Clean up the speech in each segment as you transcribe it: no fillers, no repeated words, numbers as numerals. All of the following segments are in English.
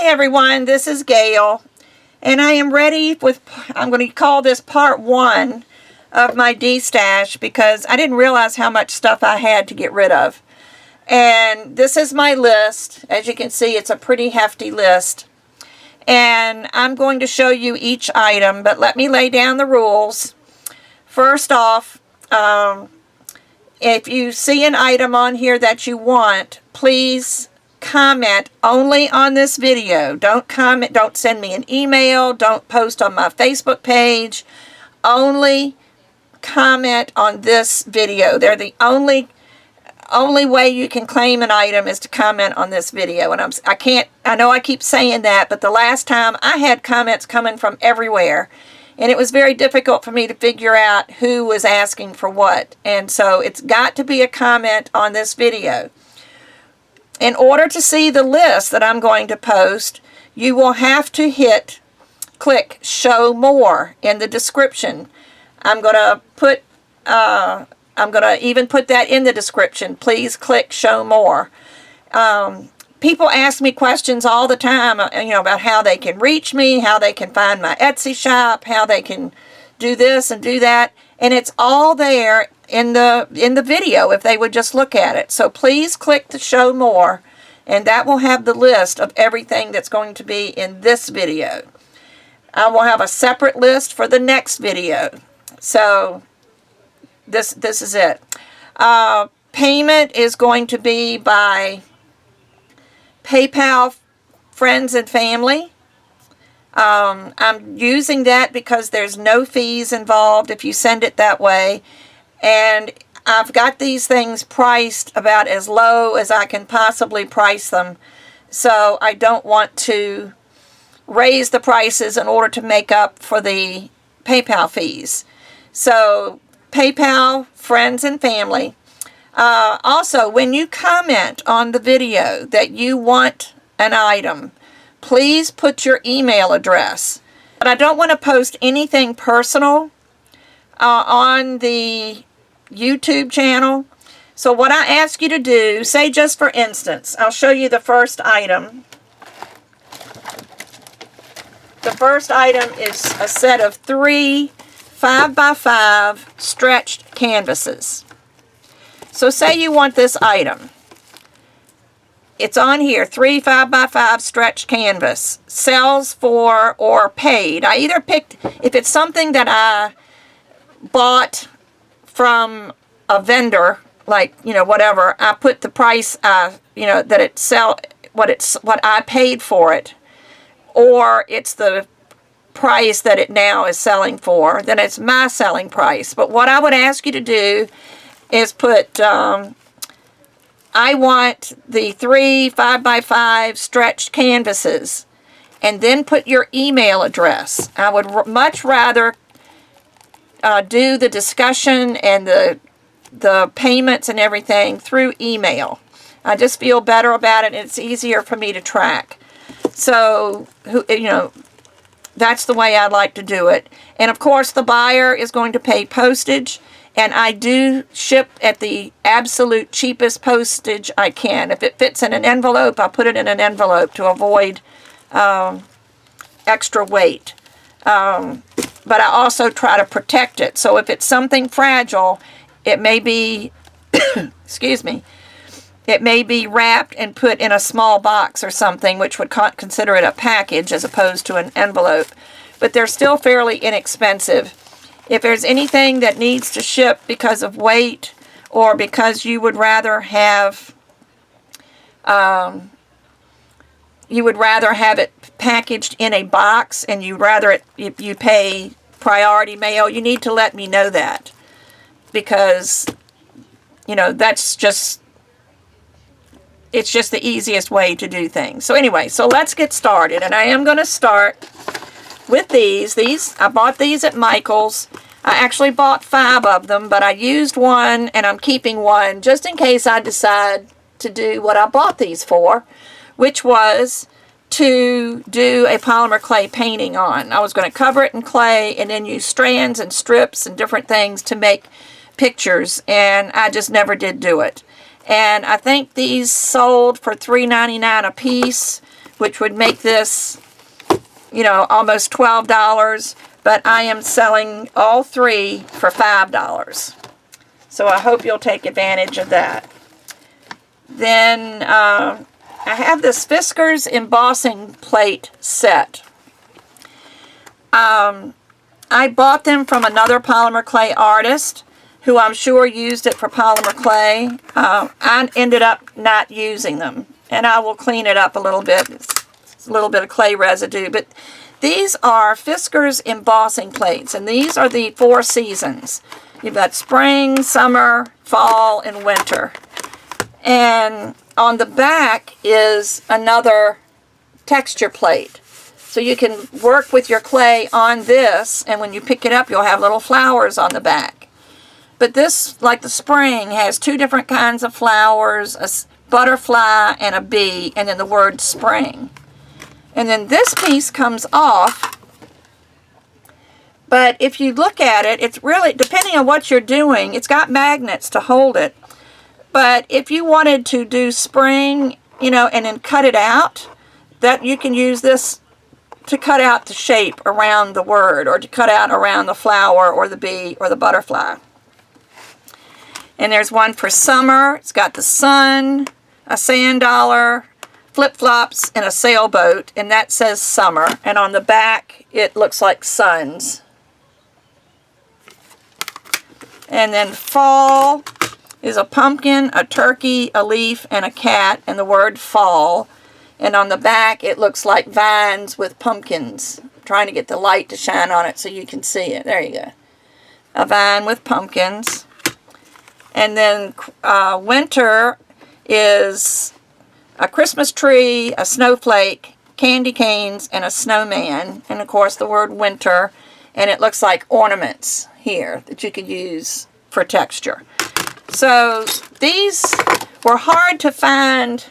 everyone, this is Gayle, and I am ready with, I'm going to call this part 1 of my Destash because I didn't realize how much stuff I had to get rid of. And this is my list. As you can see, it's a pretty hefty list. And I'm going to show you each item, but let me lay down the rules. First off, if you see an item on here that you want, please comment only on this video. Don't comment, don't send me an email, don't post on my Facebook page. Only comment on this video. They're the only way you can claim an item is to comment on this video. And I know I keep saying that, but the last time I had comments coming from everywhere, and it was very difficult for me to figure out who was asking for what. And so it's got to be a comment on this video. In order to see the list that I'm going to post, you will have to click Show More in the description. I'm going to even put that in the description. Please click Show More. People ask me questions all the time, about how they can reach me, how they can find my Etsy shop, how they can do this and do that, and it's all there in the video if they would just look at it. So please click the Show More, and that will have the list of everything that's going to be in this video. I will have a separate list for the next video. So this is it. Payment is going to be by PayPal, friends and family. I'm using that because there's no fees involved if you send it that way. And I've got these things priced about as low as I can possibly price them. So I don't want to raise the prices in order to make up for the PayPal fees. So PayPal, friends and family. Also, when you comment on the video that you want an item, please put your email address. But I don't want to post anything personal on the YouTube channel. So what I ask you to do, say just for instance, I'll show you the first item. The first item is a set of 3 5x5 stretched canvases. So say you want this item. It's on here, 3 5x5 stretched canvas. Sells for or paid. I either picked, if it's something that I bought from a vendor, like, whatever, I put the price, that it sell, what I paid for it, or it's the price that it now is selling for, then it's my selling price. But what I would ask you to do is put, I want the 3 5x5 stretched canvases, and then put your email address. I would much rather do the discussion and the payments and everything through email. I just feel better about it, and it's easier for me to track. So, that's the way I like to do it. And of course, the buyer is going to pay postage, and I do ship at the absolute cheapest postage I can. If it fits in an envelope, I'll put it in an envelope to avoid extra weight. But I also try to protect it. So if it's something fragile, it may be, excuse me, it may be wrapped and put in a small box or something, which would consider it a package as opposed to an envelope. But they're still fairly inexpensive. If there's anything that needs to ship because of weight, or because you would rather have it packaged in a box, and if you pay priority mail, you need to let me know that, because that's just, it's just the easiest way to do things. So anyway, so let's get started, and I am going to start with these. I bought these at Michael's. I actually bought 5 of them, but I used one, and I'm keeping one just in case I decide to do what I bought these for, which was to do a polymer clay painting on. I was going to cover it in clay and then use strands and strips and different things to make pictures, and I just never did do it. And I think these sold for $3.99 a piece, which would make this, you know, almost $12, but I am selling all three for $5. So I hope you'll take advantage of that. Then I have this Fiskars embossing plate set. I bought them from another polymer clay artist who I'm sure used it for polymer clay. I ended up not using them, and I will clean it up a little bit. It's a little bit of clay residue, but these are Fiskars embossing plates, and these are the 4 seasons. You've got spring, summer, fall, and winter. And on the back is another texture plate. So you can work with your clay on this, and when you pick it up, you'll have little flowers on the back. But this, like the spring, has 2 different kinds of flowers, a butterfly and a bee, and then the word spring. And then this piece comes off, but if you look at it, it's really, depending on what you're doing, it's got magnets to hold it. But if you wanted to do spring, you know, and then cut it out, that you can use this to cut out the shape around the word, or to cut out around the flower or the bee or the butterfly. And there's one for summer. It's got the sun, a sand dollar, flip-flops, and a sailboat, and that says summer. And on the back, it looks like suns. And then fall is a pumpkin, a turkey, a leaf, and a cat, and the word fall. And on the back, it looks like vines with pumpkins. I'm trying to get the light to shine on it so you can see it. There you go. A vine with pumpkins. And then winter is a Christmas tree, a snowflake, candy canes, and a snowman. And of course the word winter. And it looks like ornaments here that you could use for texture. So these were hard to find.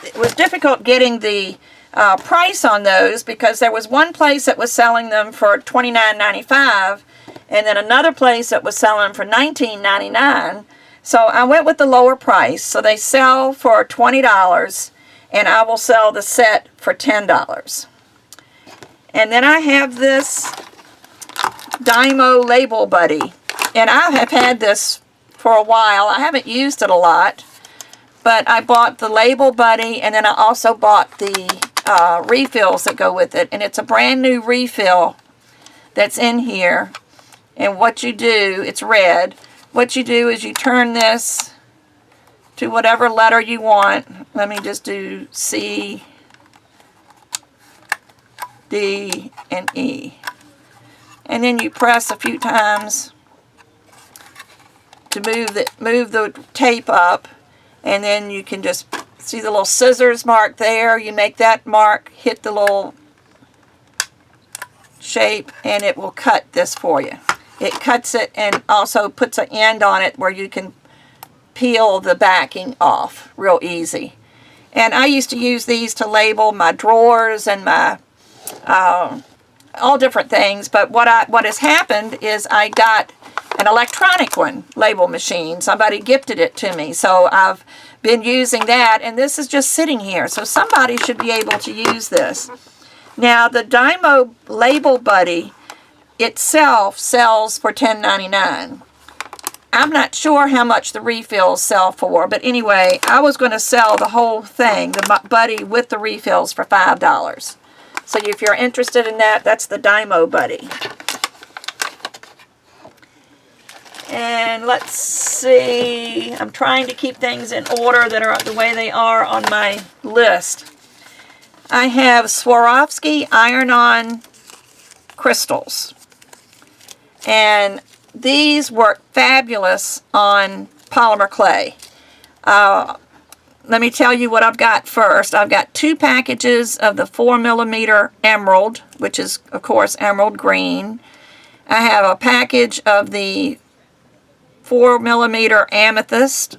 It was difficult getting the price on those, because there was one place that was selling them for $29.95 and then another place that was selling them for $19.99. So I went with the lower price. So they sell for $20 and I will sell the set for $10. And then I have this Dymo Label Buddy, and I have had this for a while. I haven't used it a lot, but I bought the Label Buddy, and then I also bought the refills that go with it, and it's a brand new refill that's in here. And what you do, it's red, what you do is you turn this to whatever letter you want. Let me just do C, D, and E. And then you press a few times to move the tape up, and then you can just see the little scissors mark there. You make that mark, hit the little shape, and it will cut this for you. It cuts it and also puts an end on it where you can peel the backing off real easy. And I used to use these to label my drawers and my all different things. But what has happened is I got an electronic one, label machine. Somebody gifted it to me, so I've been using that, and this is just sitting here. So somebody should be able to use this. Now the Dymo Label Buddy itself sells for $10.99. I'm not sure how much the refills sell for, but anyway, I was going to sell the whole thing, the buddy with the refills, for $5. So if you're interested in that, that's the Dymo Buddy. And let's see, I'm trying to keep things in order that are the way they are on my list. I have Swarovski iron-on crystals. And these work fabulous on polymer clay. Let me tell you what I've got first. I've got 2 packages of the 4mm emerald, which is, of course, emerald green. I have a package of the 4mm amethyst.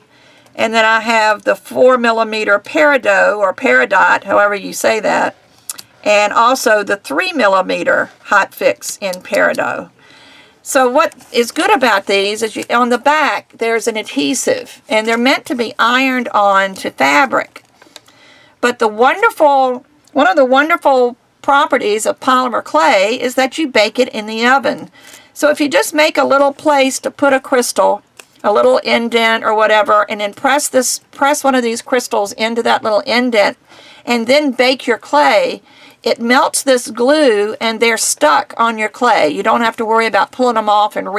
And then I have the 4mm peridot, or peridot, however you say that. And also the 3mm hot fix in peridot. So what is good about these is on the back there's an adhesive, and they're meant to be ironed on to fabric. But one of the wonderful properties of polymer clay is that you bake it in the oven. So if you just make a little place to put a crystal, a little indent or whatever, and then press one of these crystals into that little indent, and then bake your clay, it melts this glue and they're stuck on your clay. You don't have to worry about pulling them off and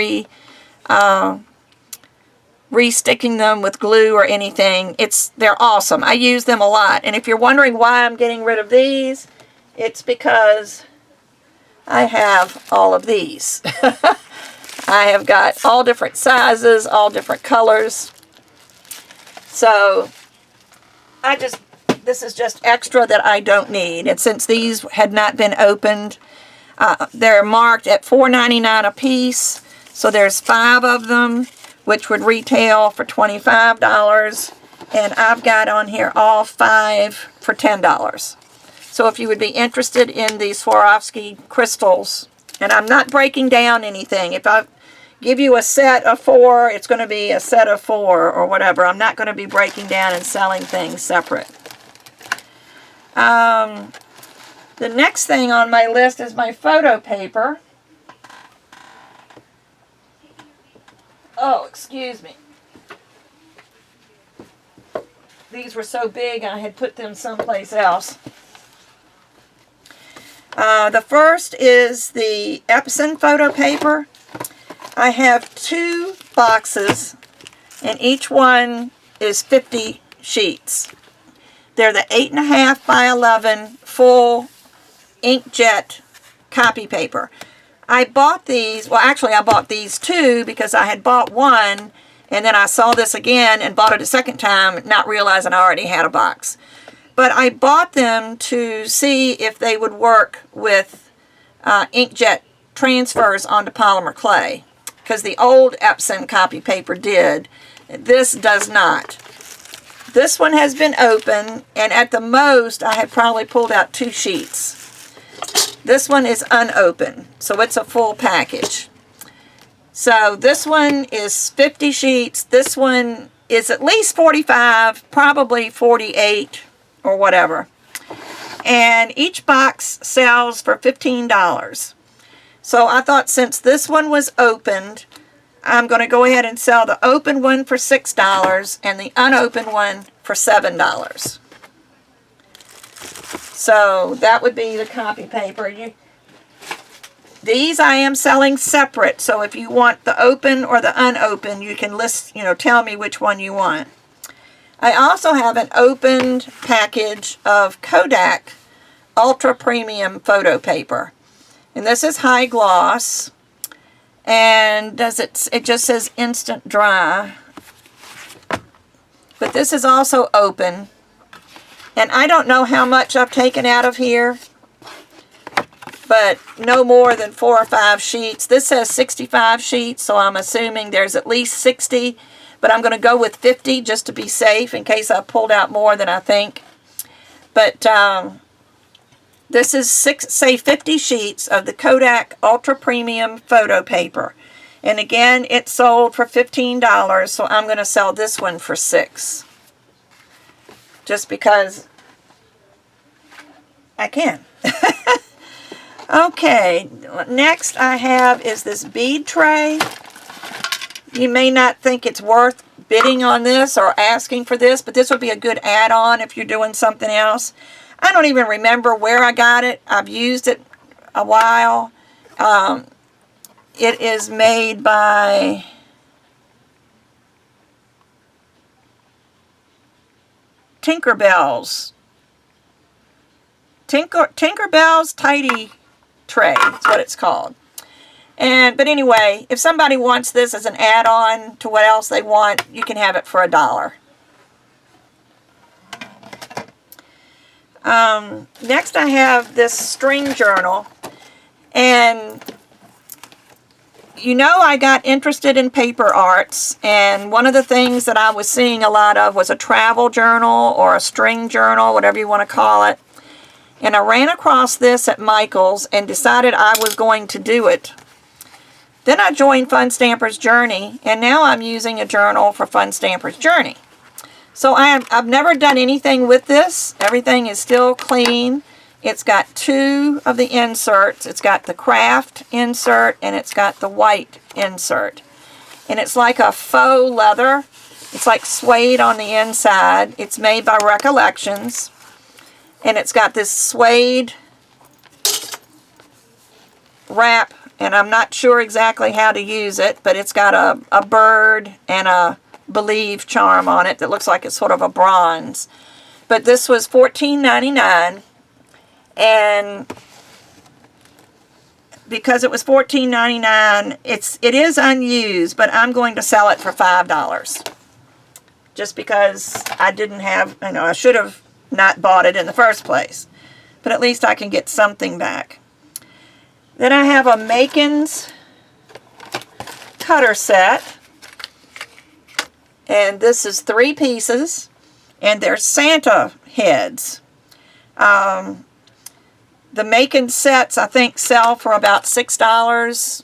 re-sticking them with glue or anything. They're awesome. I use them a lot. And if you're wondering why I'm getting rid of these, it's because I have all of these. I have got all different sizes, all different colors. So this is just extra that I don't need. And since these had not been opened, they're marked at $4.99 a piece. So there's 5 of them, which would retail for $25. And I've got on here all 5 for $10. So if you would be interested in these Swarovski crystals, and I'm not breaking down anything. If I give you a set of 4, it's going to be a set of 4 or whatever. I'm not going to be breaking down and selling things separate. The next thing on my list is my photo paper. Oh, excuse me. These were so big I had put them someplace else. The first is the Epson photo paper. I have 2 boxes, and each one is 50 sheets. They're the 8.5 by 11 full inkjet copy paper. I bought these, well actually I bought these 2 because I had bought one, and then I saw this again and bought it a second time, not realizing I already had a box. But I bought them to see if they would work with inkjet transfers onto polymer clay, because the old Epson copy paper did. This does not. This one has been open, and at the most I had probably pulled out 2 sheets. This one is unopened, so it's a full package. So this one is 50 sheets. This one is at least 45, probably 48 or whatever. And each box sells for $15. So I thought, since this one was opened, I'm going to go ahead and sell the open one for $6 and the unopened one for $7. So that would be the copy paper. These I am selling separate, so if you want the open or the unopened, you can tell me which one you want. I also have an opened package of Kodak Ultra Premium photo paper. And this is high gloss. And it just says instant dry. But this is also open. And I don't know how much I've taken out of here, but no more than 4 or 5 sheets. This says 65 sheets, so I'm assuming there's at least 60, but I'm going to go with 50 just to be safe in case I pulled out more than I think. But this is 50 sheets of the Kodak Ultra Premium photo paper. And again, it sold for $15, so I'm going to sell this one for $6. Just because I can. Okay, next I have is this bead tray. You may not think it's worth bidding on this or asking for this, but this would be a good add-on if you're doing something else. I don't even remember where I got it. I've used it a while. It is made by Tinkerbell's. Tinkerbell's Tidy Tray is what it's called. But anyway, if somebody wants this as an add-on to what else they want, you can have it for $1. Next I have this string journal, and I got interested in paper arts, and one of the things that I was seeing a lot of was a travel journal or a string journal, whatever you want to call it. And I ran across this at Michael's and decided I was going to do it. Then I joined Fun Stamper's Journey, and now I'm using a journal for Fun Stamper's Journey. So I've never done anything with this. Everything is still clean. It's got two of the inserts. It's got the craft insert and it's got the white insert. And it's like a faux leather. It's like suede on the inside. It's made by Recollections. And it's got this suede wrap, and I'm not sure exactly how to use it, but it's got a bird and a Believe charm on it that looks like it's sort of a bronze. But this was $14.99, and because it was $14.99, it is unused, but I'm going to sell it for $5. Just because I didn't have, I should have not bought it in the first place. But at least I can get something back. Then I have a Makin's cutter set. And this is 3 pieces. And they're Santa heads. The Makin sets, I think, sell for about $6.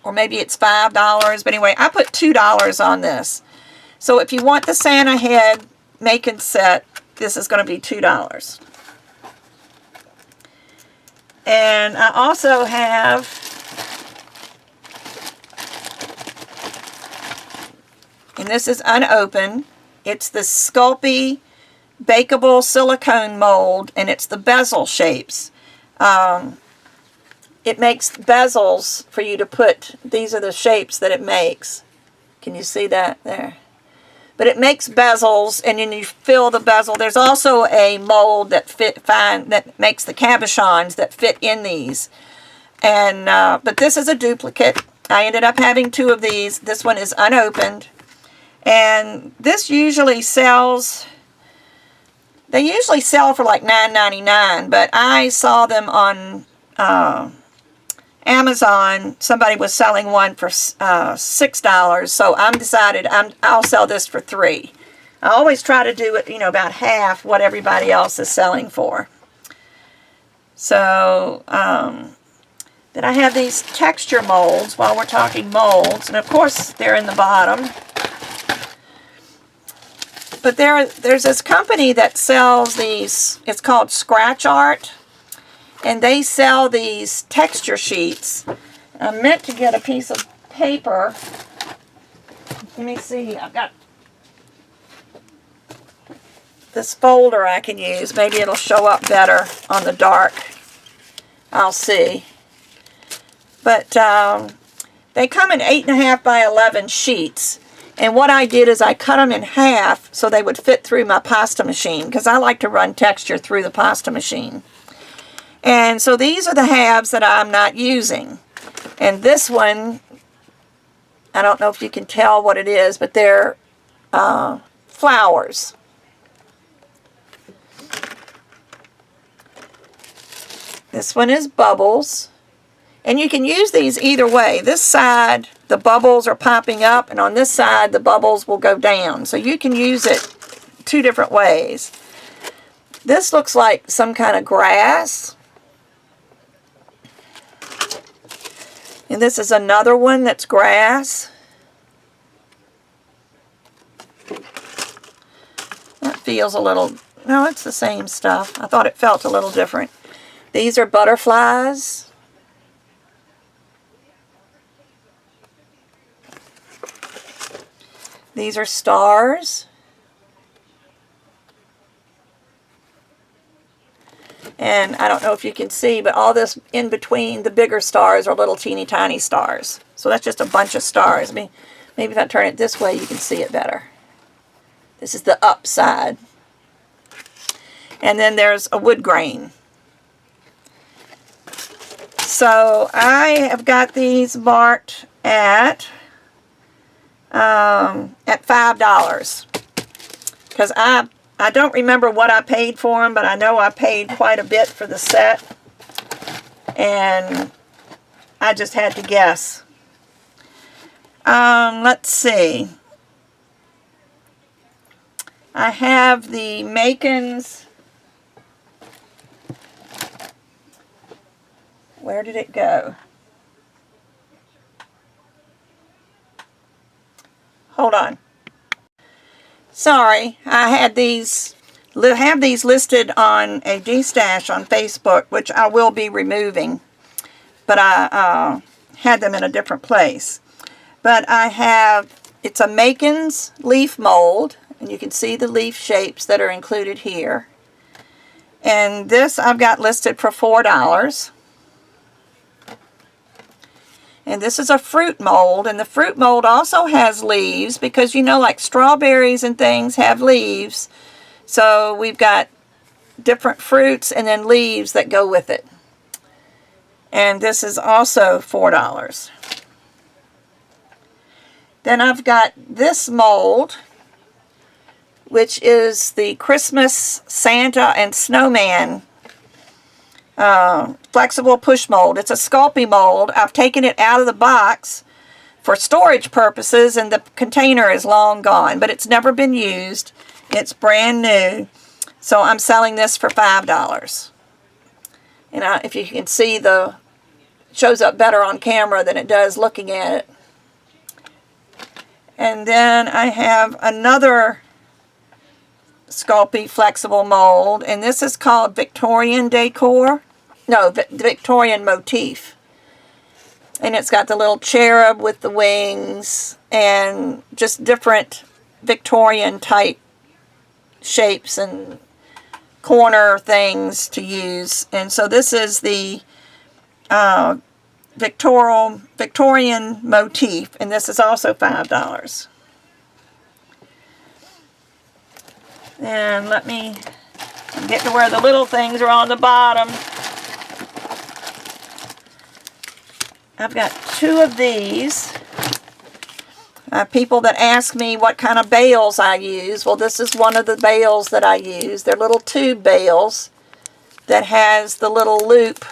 Or maybe it's $5. But anyway, I put $2 on this. So if you want the Santa head Makin set, this is going to be $2. And I also have and this is unopened. It's the Sculpey bakeable silicone mold, and it's the bezel shapes. It makes bezels for you to put. These are the shapes that it makes. Can you see that there? But it makes bezels, and then you fill the bezel. There's also a mold that that makes the cabochons that fit in these. And but this is a duplicate. I ended up having 2 of these. This one is unopened. And this usually sells, they usually sell for like $9.99, but I saw them on Amazon. Somebody was selling one for $6, so I'm decided I'll sell this for $3. I always try to do it, about half what everybody else is selling for. So then I have these texture molds while we're talking molds, and of course they're in the bottom. But there's this company that sells these, it's called Scratch Art, and they sell these texture sheets. I meant to get a piece of paper. Let me see, I've got this folder I can use. Maybe it'll show up better on the dark. I'll see. But they come in 8.5 by 11 sheets. And what I did is I cut them in half so they would fit through my pasta machine, because I like to run texture through the pasta machine. And so these are the halves that I'm not using. And this one, I don't know if you can tell what it is, but they're flowers. This one is bubbles. And you can use these either way. This side, the bubbles are popping up, and on this side, the bubbles will go down. So you can use it 2 different ways. This looks like some kind of grass. And this is another one that's grass. That feels a little, no, it's the same stuff. I thought it felt a little different. These are butterflies. These are stars. And I don't know if you can see, but all this in between the bigger stars are little teeny tiny stars. So that's just a bunch of stars. I mean, maybe if I turn it this way, you can see it better. This is the upside. And then there's a wood grain. So I have got these marked at $5, because I don't remember what I paid for them, but I know I paid quite a bit for the set, and I just had to guess. Let's see. I have the Makin's. Where did it go? hold on. Sorry, I have these listed on a Destash on Facebook, which I will be removing, but I had them in a different place. But I have, it's a Macon's leaf mold, and you can see the leaf shapes that are included here. And this I've got listed for $4. And this is a fruit mold, and the fruit mold also has leaves because, you know, like strawberries and things have leaves. So we've got different fruits and then leaves that go with it. And this is also $4. Then I've got this mold, which is the Christmas Santa and Snowman flexible push mold. It's a Sculpey mold. I've taken it out of the box for storage purposes, and the container is long gone, but it's never been used. It's brand new. So I'm selling this for $5. And if you can see, it shows up better on camera than it does looking at it. And then I have another Sculpey flexible mold, and this is called Victorian Decor. No, Victorian Motif. And it's got the little cherub with the wings and just different Victorian type shapes and corner things to use. And so this is the Victorian Motif, and this is also $5. And let me get to where the little things are on the bottom. I've got two of these. People that ask me what kind of bales I use. Well, this is one of the bales that I use. They're little tube bales that has the little loop.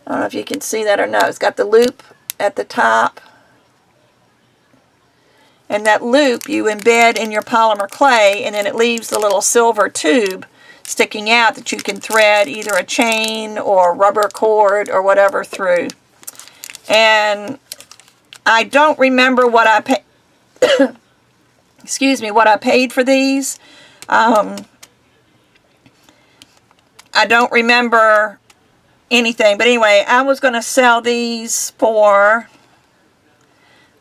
I don't know if you can see that or no. It's got the loop at the top. And that loop you embed in your polymer clay, and then it leaves the little silver tube sticking out that you can thread either a chain or rubber cord or whatever through. And I don't remember what I paid. Excuse me, what I paid for these. I don't remember anything, but anyway, I was going to sell these for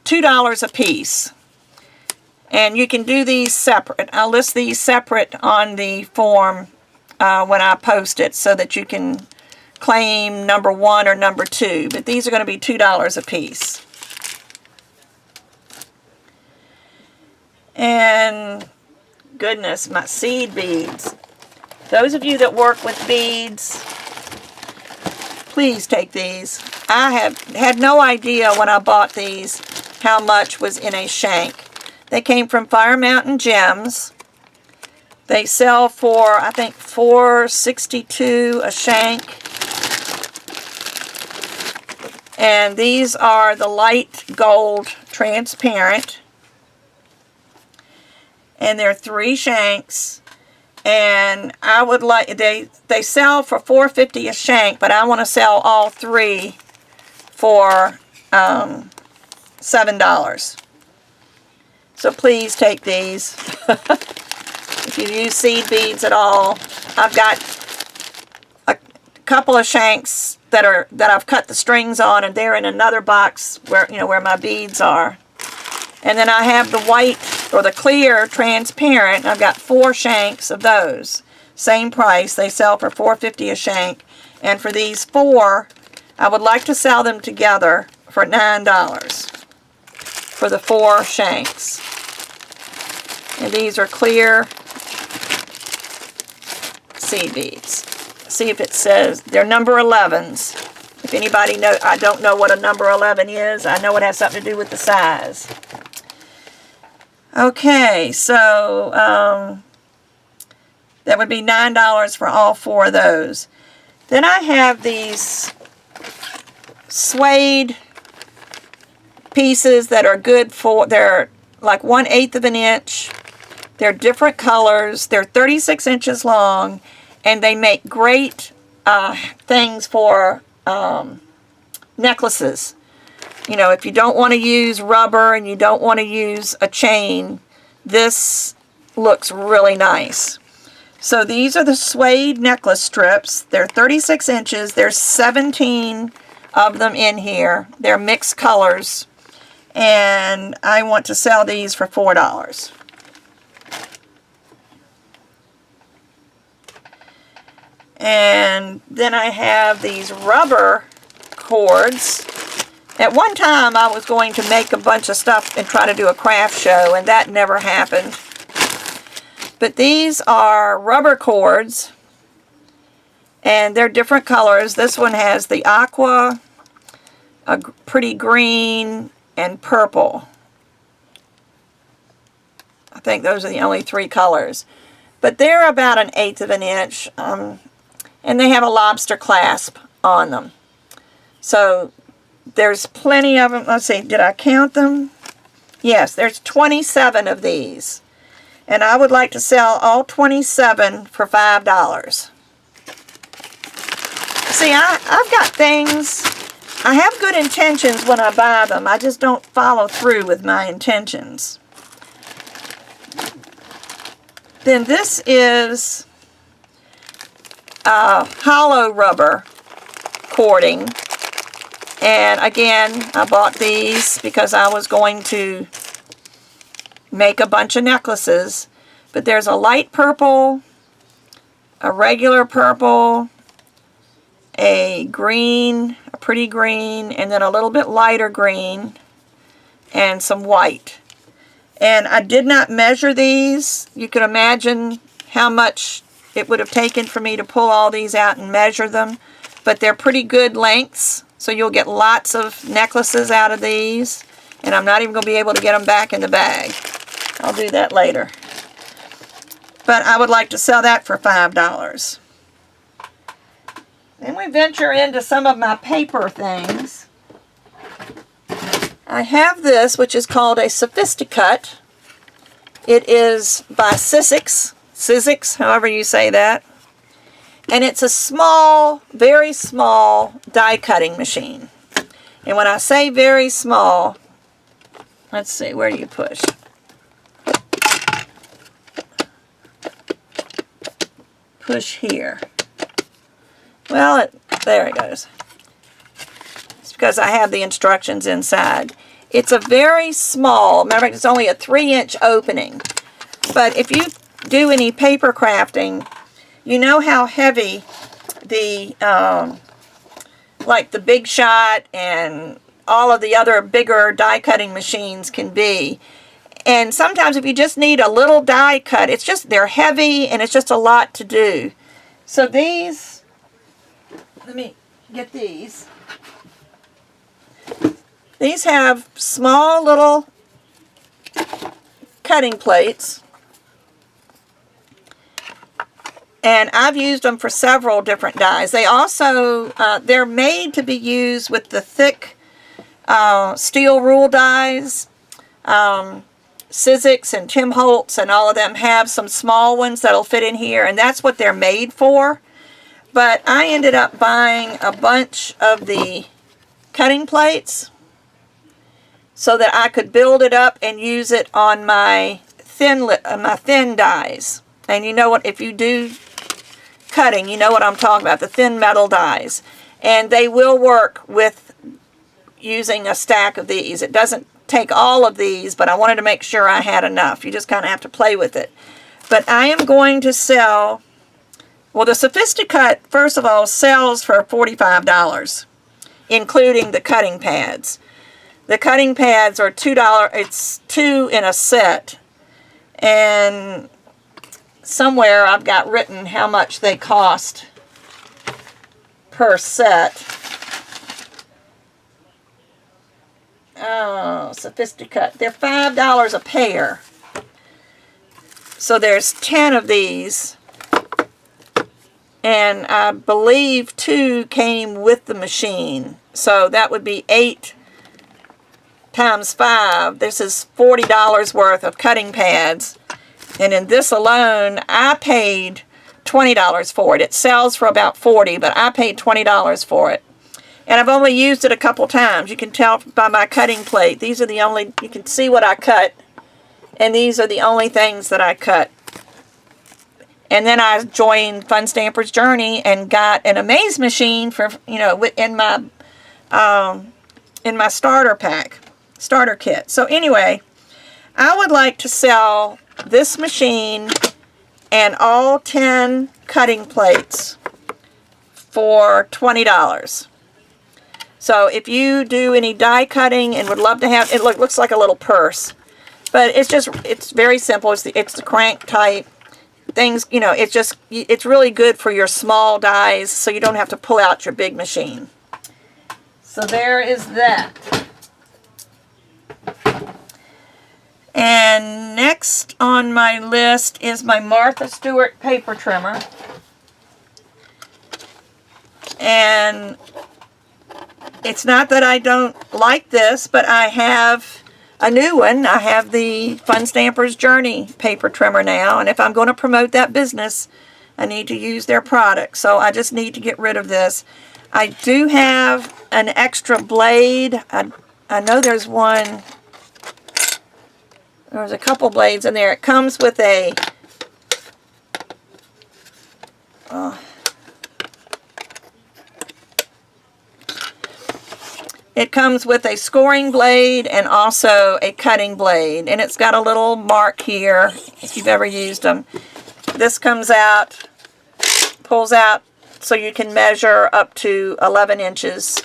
$2 a piece. And you can do these separate. I'll list these separate on the form when I post it so that you can claim number 1 or number 2. But these are going to be $2 a piece. And goodness, my seed beads. Those of you that work with beads, please take these. I have had no idea when I bought these how much was in a shank. They came from Fire Mountain Gems. They sell for, I think, $4.62 a shank. And these are the light gold transparent. And they're 3 shanks. And I would like, they sell for $4.50 a shank, but I want to sell all 3 for $7. So please take these. If you use seed beads at all, I've got a couple of shanks that I've cut the strings on, and they're in another box where where my beads are. And then I have the white or the clear transparent. I've got 4 shanks of those. Same price. They sell for $4.50 a shank. And for these 4, I would like to sell them together for $9 for the 4 shanks. And these are clear seed beads. See if it says, they're number 11s. If anybody knows, I don't know what a number 11 is. I know it has something to do with the size. Okay, so that would be $9 for all 4 of those. Then I have these suede pieces that are good for, they're like 1/8 of an inch. They're different colors. They're 36 inches long, and they make great things for necklaces. You know, if you don't want to use rubber and you don't want to use a chain, this looks really nice. So these are the suede necklace strips. They're 36 inches. There's 17 of them in here. They're mixed colors. And I want to sell these for $4. And then I have these rubber cords. At one time I was going to make a bunch of stuff and try to do a craft show, and that never happened. But these are rubber cords, and they're different colors. This one has the aqua, a pretty green, and purple. I think those are the only three colors. But they're about 1/8 of an inch, and they have a lobster clasp on them. So there's plenty of them. Let's see, did I count them? Yes, there's 27 of these. And I would like to sell all 27 for $5. See, I've got things, I have good intentions when I buy them. I just don't follow through with my intentions. Then this is hollow rubber cording. And again, I bought these because I was going to make a bunch of necklaces. But there's a light purple, a regular purple, a green, a pretty green, and then a little bit lighter green, and some white. And I did not measure these. You can imagine how much it would have taken for me to pull all these out and measure them. But they're pretty good lengths, so you'll get lots of necklaces out of these. And I'm not even going to be able to get them back in the bag. I'll do that later. But I would like to sell that for $5. Then we venture into some of my paper things. I have this, which is called a Sophisticut. It is by Sizzix, however you say that. And it's a small, very small die cutting machine. And when I say very small, let's see, where do you push? Push here. Well, there it goes. It's because I have the instructions inside. It's a very small, matter of fact, it's only a 3-inch opening. But if you do any paper crafting, you know how heavy the, like the Big Shot and all of the other bigger die cutting machines can be. And sometimes if you just need a little die cut, it's just, they're heavy and it's just a lot to do. So these, let me get these. These have small little cutting plates. And I've used them for several different dies. They also, they're made to be used with the thick steel rule dies. Sizzix and Tim Holtz and all of them have some small ones that'll fit in here, and that's what they're made for. But I ended up buying a bunch of the cutting plates so that I could build it up and use it on my thin dies. And you know what, if you do cutting, you know what I'm talking about, the thin metal dies. And they will work with using a stack of these. It doesn't take all of these, but I wanted to make sure I had enough. You just kind of have to play with it. But I am going to sell, well, the Sophisticut, first of all, sells for $45, including the cutting pads. The cutting pads are $2, it's 2 in a set. And somewhere I've got written how much they cost per set. Oh, Sophisticut. They're $5 a pair. So there's 10 of these. And I believe 2 came with the machine. So that would be 8 times 5. This is $40 worth of cutting pads. And in this alone, I paid $20 for it. It sells for about $40, but I paid $20 for it. And I've only used it a couple times. You can tell by my cutting plate. These are the only, you can see what I cut. And these are the only things that I cut. And then I joined Fun Stamper's Journey and got an Amaze machine for, you know, in my starter pack, starter kit. So anyway, I would like to sell this machine and all 10 cutting plates for $20. So if you do any die cutting and would love to have, it looks like a little purse, but it's very simple. It's the crank type things, you know, it's really good for your small dies, so you don't have to pull out your big machine. So there is that. And next on my list is my Martha Stewart paper trimmer. And it's not that I don't like this, but I have a new one. I have the Fun Stamper's Journey paper trimmer now, and if I'm going to promote that business, I need to use their product. So I just need to get rid of this. I do have an extra blade. I know there's one. There's a couple blades in there. It comes with a scoring blade and also a cutting blade. And it's got a little mark here, if you've ever used them. This comes out, pulls out, so you can measure up to 11 inches.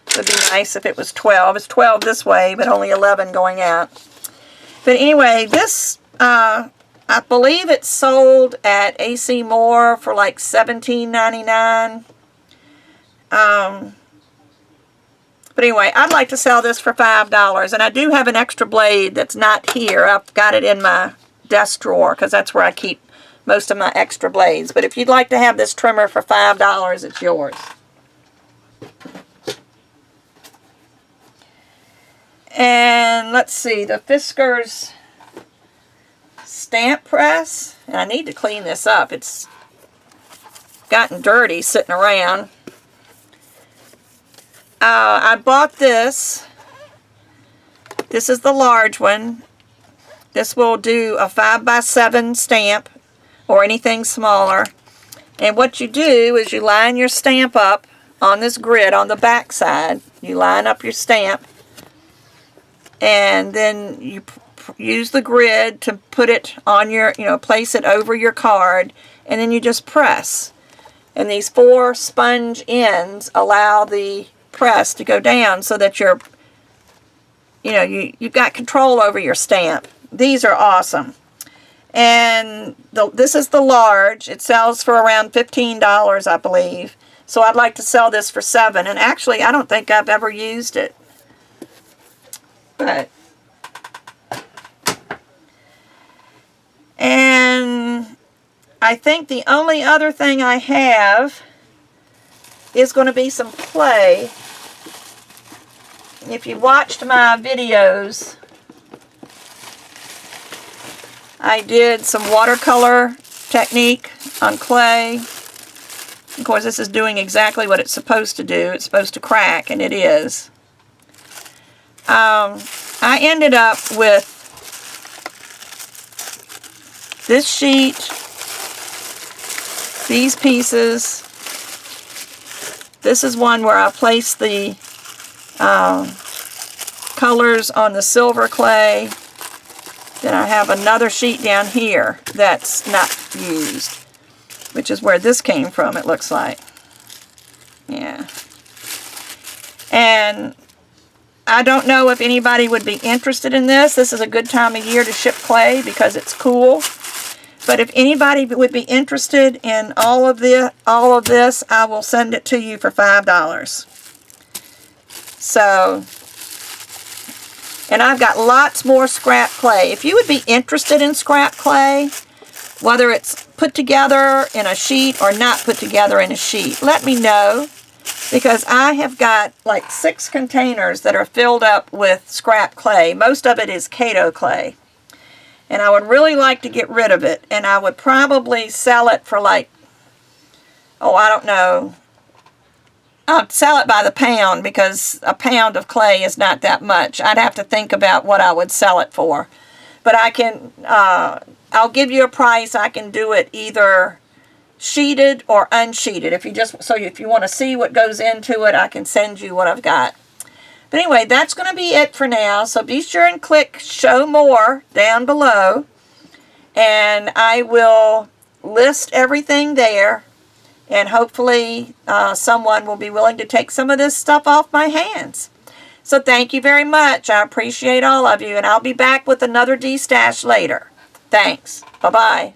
It would be nice if it was 12. It's 12 this way, but only 11 going out. But anyway, this, I believe it's sold at AC Moore for like $17.99. But anyway, I'd like to sell this for $5. And I do have an extra blade that's not here. I've got it in my desk drawer because that's where I keep most of my extra blades. But if you'd like to have this trimmer for $5, it's yours. And let's see, the Fiskars stamp press. And I need to clean this up. It's gotten dirty sitting around. I bought this. This is the large one. This will do a 5x7 stamp or anything smaller. And what you do is you line your stamp up on this grid on the back side. You line up your stamp. And then you use the grid to put it on your, place it over your card. And then you just press. And these 4 sponge ends allow the press to go down so that you've got control over your stamp. These are awesome. And this is the large. It sells for around $15, I believe. So I'd like to sell this for $7. And actually, I don't think I've ever used it. But, and I think the only other thing I have is going to be some clay. If you watched my videos, I did some watercolor technique on clay. Of course, this is doing exactly what it's supposed to do. It's supposed to crack, and it is. I ended up with this sheet, these pieces. This is one where I placed the colors on the silver clay. Then I have another sheet down here that's not used, which is where this came from, it looks like. Yeah. And I don't know if anybody would be interested in this. This is a good time of year to ship clay because it's cool. But if anybody would be interested in all of this, I will send it to you for $5. So, and I've got lots more scrap clay. If you would be interested in scrap clay, whether it's put together in a sheet or not put together in a sheet, let me know. Because I have got like 6 containers that are filled up with scrap clay. Most of it is Kato clay. And I would really like to get rid of it. And I would probably sell it for like, oh, I don't know. I'll sell it by the pound because a pound of clay is not that much. I'd have to think about what I would sell it for. But I can, I'll give you a price. I can do it either sheeted or unsheeted. If you want to see what goes into it, I can send you what I've got. But anyway, that's going to be it for now. So be sure and click show more down below. And I will list everything there. And hopefully someone will be willing to take some of this stuff off my hands. So thank you very much. I appreciate all of you. And I'll be back with another Destash later. Thanks. Bye-bye.